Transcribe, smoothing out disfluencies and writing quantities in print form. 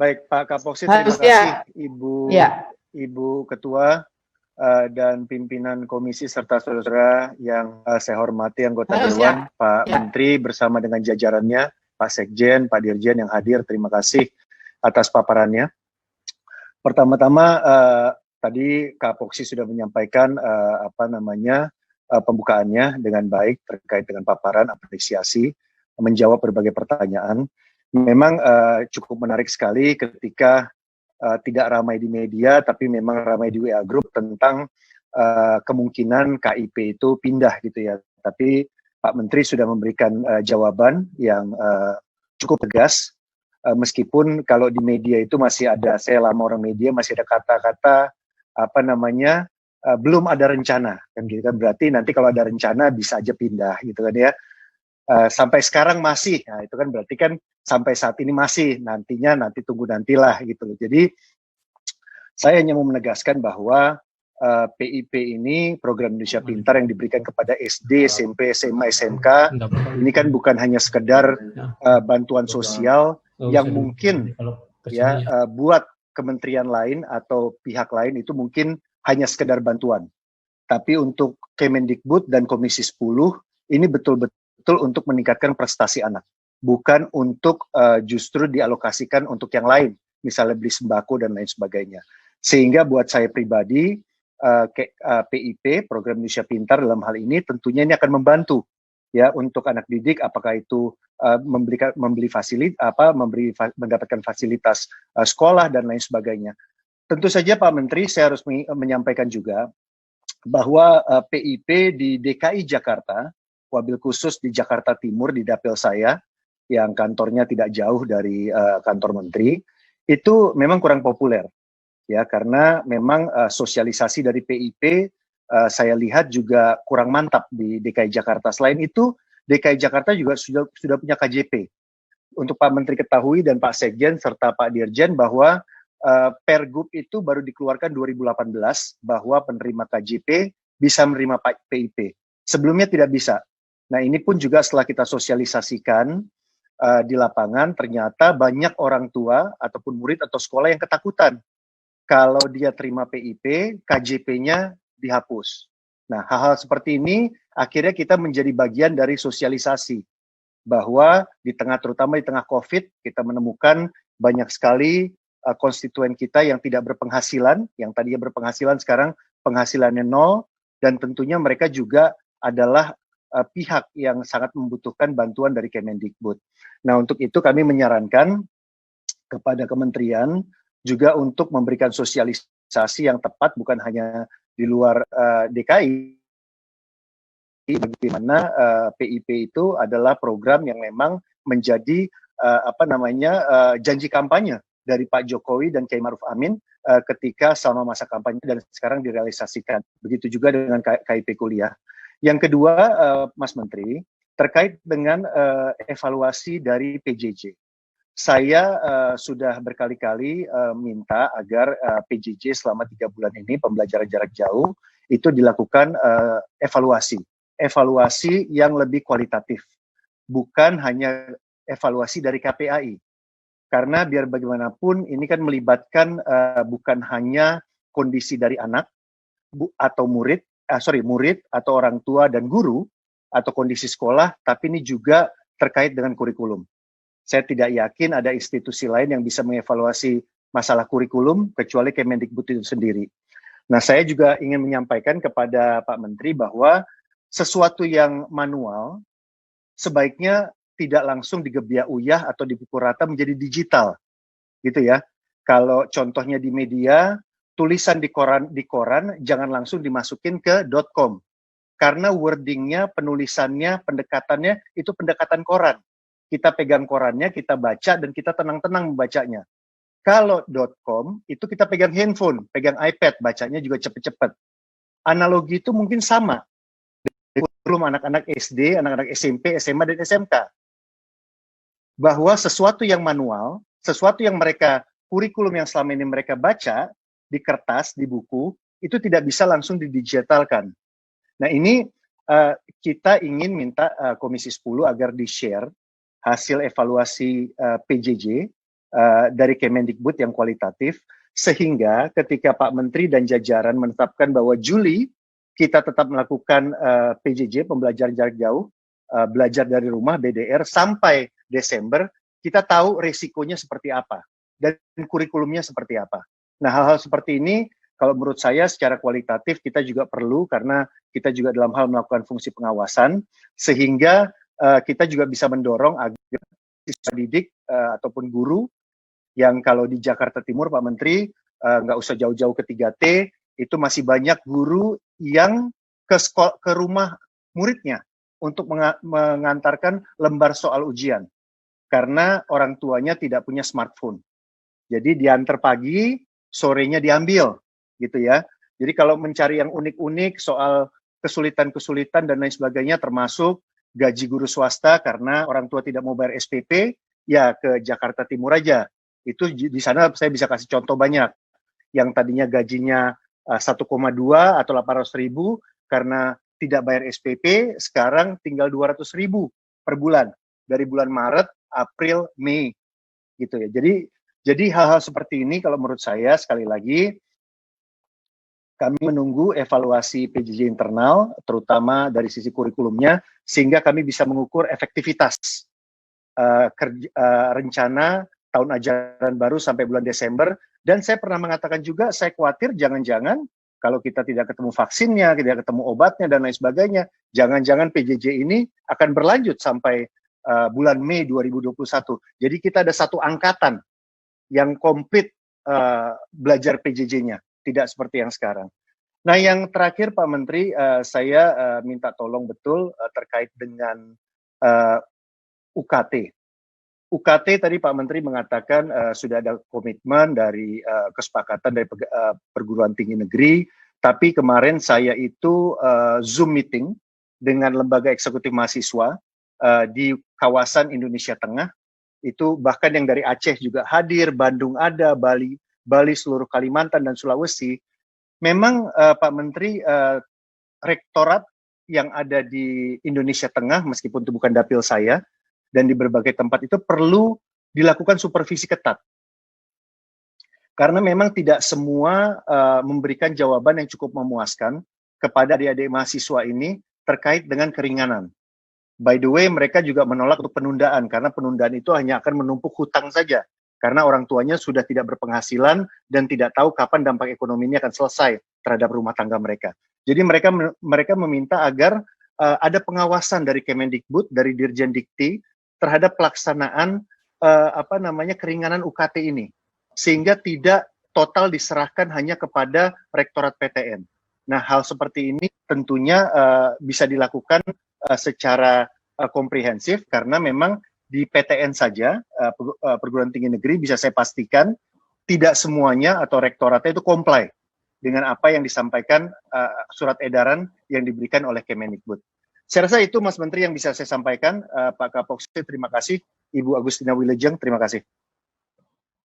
Baik, Pak Kapoksi, terima Harusnya, kasih ya. Ibu Ketua dan pimpinan komisi serta saudara yang saya hormati, anggota Dewan, Pak Menteri bersama dengan jajarannya, Pak Sekjen, Pak Dirjen yang hadir, terima kasih atas paparannya. Pertama-tama tadi Kak Poksi sudah menyampaikan pembukaannya dengan baik terkait dengan paparan, apresiasi, menjawab berbagai pertanyaan. Memang cukup menarik sekali ketika tidak ramai di media, tapi memang ramai di WA Group tentang kemungkinan KIP itu pindah gitu ya. Tapi Pak Menteri sudah memberikan jawaban yang cukup tegas, meskipun kalau di media itu masih ada, saya lama orang media, masih ada kata-kata belum ada rencana, kan gitu kan, berarti nanti kalau ada rencana bisa aja pindah gitu kan ya. Sampai sekarang masih, nah itu kan berarti kan sampai saat ini masih, nanti tunggu nantilah gitu loh. Jadi saya hanya mau menegaskan bahwa PIP ini program Indonesia Pintar yang diberikan kepada SD, SMP, SMA, SMK ini kan bukan hanya sekedar bantuan sosial yang mungkin ya buat kementerian lain atau pihak lain itu mungkin hanya sekedar bantuan. Tapi untuk Kemendikbud dan Komisi 10 ini betul-betul untuk meningkatkan prestasi anak, bukan untuk justru dialokasikan untuk yang lain, misalnya beli sembako dan lain sebagainya. Sehingga buat saya pribadi, PIP, Program Indonesia Pintar dalam hal ini tentunya ini akan membantu ya untuk anak didik, apakah itu mendapatkan fasilitas sekolah dan lain sebagainya. Tentu saja Pak Menteri, saya harus menyampaikan juga bahwa PIP di DKI Jakarta, wabil khusus di Jakarta Timur di dapil saya, yang kantornya tidak jauh dari kantor Menteri, itu memang kurang populer. Ya, karena memang sosialisasi dari PIP saya lihat juga kurang mantap di DKI Jakarta. Selain itu, DKI Jakarta juga sudah punya KJP. Untuk Pak Menteri ketahui dan Pak Sekjen serta Pak Dirjen bahwa Pergub itu baru dikeluarkan 2018 bahwa penerima KJP bisa menerima PIP. Sebelumnya tidak bisa. Nah, ini pun juga setelah kita sosialisasikan di lapangan, ternyata banyak orang tua ataupun murid atau sekolah yang ketakutan. Kalau dia terima PIP, KJP-nya dihapus. Nah, hal-hal seperti ini akhirnya kita menjadi bagian dari sosialisasi bahwa terutama di tengah COVID, kita menemukan banyak sekali konstituen kita yang tidak berpenghasilan, yang tadinya berpenghasilan sekarang penghasilannya nol, dan tentunya mereka juga adalah pihak yang sangat membutuhkan bantuan dari Kemendikbud. Nah, untuk itu kami menyarankan kepada kementerian juga untuk memberikan sosialisasi yang tepat, bukan hanya di luar DKI, bagaimana PIP itu adalah program yang memang menjadi janji kampanye dari Pak Jokowi dan Kiai Maruf Amin ketika selama masa kampanye dan sekarang direalisasikan. Begitu juga dengan KIP kuliah. Yang kedua, Mas Menteri, terkait dengan evaluasi dari PJJ. Saya sudah berkali-kali minta agar PJJ selama 3 bulan ini, pembelajaran jarak jauh, itu dilakukan evaluasi yang lebih kualitatif, bukan hanya evaluasi dari KPAI. Karena biar bagaimanapun ini kan melibatkan bukan hanya kondisi dari anak atau murid atau orang tua dan guru atau kondisi sekolah, tapi ini juga terkait dengan kurikulum. Saya tidak yakin ada institusi lain yang bisa mengevaluasi masalah kurikulum kecuali Kemendikbud itu sendiri. Nah, saya juga ingin menyampaikan kepada Pak Menteri bahwa sesuatu yang manual sebaiknya tidak langsung digebiak-uyah atau dipukul rata menjadi digital, gitu ya. Kalau contohnya di media, tulisan di koran jangan langsung dimasukin ke .com, karena wordingnya, penulisannya, pendekatannya itu pendekatan koran. Kita pegang korannya, kita baca, dan kita tenang-tenang membacanya. Kalau .com, itu kita pegang handphone, pegang iPad, bacanya juga cepat-cepat. Analogi itu mungkin sama. Belum anak-anak SD, anak-anak SMP, SMA, dan SMK. Bahwa sesuatu yang manual, sesuatu yang kurikulum yang selama ini mereka baca, di kertas, di buku, itu tidak bisa langsung didigitalkan. Nah, ini kita ingin minta Komisi 10 agar di-share hasil evaluasi PJJ dari Kemendikbud yang kualitatif, sehingga ketika Pak Menteri dan jajaran menetapkan bahwa Juli kita tetap melakukan PJJ, pembelajaran jarak jauh, belajar dari rumah, BDR, sampai Desember, kita tahu resikonya seperti apa, dan kurikulumnya seperti apa. Nah, hal-hal seperti ini, kalau menurut saya secara kualitatif kita juga perlu, karena kita juga dalam hal melakukan fungsi pengawasan, sehingga kita juga bisa mendorong agar siswa didik ataupun guru yang kalau di Jakarta Timur, Pak Menteri, nggak usah jauh-jauh ke 3T, itu masih banyak guru yang ke rumah muridnya untuk mengantarkan lembar soal ujian, karena orang tuanya tidak punya smartphone. Jadi diantar pagi, sorenya diambil, gitu ya. Jadi kalau mencari yang unik-unik soal kesulitan-kesulitan dan lain sebagainya, termasuk gaji guru swasta karena orang tua tidak mau bayar SPP, ya ke Jakarta Timur aja. Itu di sana saya bisa kasih contoh banyak. Yang tadinya gajinya 1,2 atau 800.000 karena tidak bayar SPP, sekarang tinggal 200.000 per bulan. Dari bulan Maret, April, Mei. Gitu ya. Jadi hal-hal seperti ini kalau menurut saya, sekali lagi, kami menunggu evaluasi PJJ internal, terutama dari sisi kurikulumnya, sehingga kami bisa mengukur efektivitas rencana tahun ajaran baru sampai bulan Desember. Dan saya pernah mengatakan juga, saya khawatir jangan-jangan kalau kita tidak ketemu vaksinnya, tidak ketemu obatnya, dan lain sebagainya, jangan-jangan PJJ ini akan berlanjut sampai bulan Mei 2021. Jadi kita ada satu angkatan yang komplit belajar PJJ-nya, tidak seperti yang sekarang. Nah, yang terakhir Pak Menteri, saya minta tolong betul terkait dengan UKT. UKT tadi Pak Menteri mengatakan sudah ada komitmen dari kesepakatan dari perguruan tinggi negeri, tapi kemarin saya itu Zoom meeting dengan lembaga eksekutif mahasiswa di kawasan Indonesia Tengah, itu bahkan yang dari Aceh juga hadir, Bandung ada, Bali, seluruh Kalimantan dan Sulawesi. Memang Pak Menteri, rektorat yang ada di Indonesia Tengah, meskipun itu bukan dapil saya, dan di berbagai tempat itu perlu dilakukan supervisi ketat. Karena memang tidak semua memberikan jawaban yang cukup memuaskan kepada adik-adik mahasiswa ini terkait dengan keringanan. By the way, mereka juga menolak untuk penundaan, karena penundaan itu hanya akan menumpuk hutang saja. Karena orang tuanya sudah tidak berpenghasilan dan tidak tahu kapan dampak ekonominya akan selesai terhadap rumah tangga mereka. Jadi mereka meminta agar ada pengawasan dari Kemendikbud, dari Dirjen Dikti, terhadap pelaksanaan keringanan UKT ini, sehingga tidak total diserahkan hanya kepada Rektorat PTN. Nah, hal seperti ini tentunya bisa dilakukan secara komprehensif, karena memang di PTN saja, perguruan tinggi negeri, bisa saya pastikan tidak semuanya atau rektoratnya itu comply dengan apa yang disampaikan surat edaran yang diberikan oleh Kemendikbud. Saya rasa itu Mas Menteri yang bisa saya sampaikan. Pak Kapolsek, terima kasih. Ibu Agustina Wilujeng, terima kasih.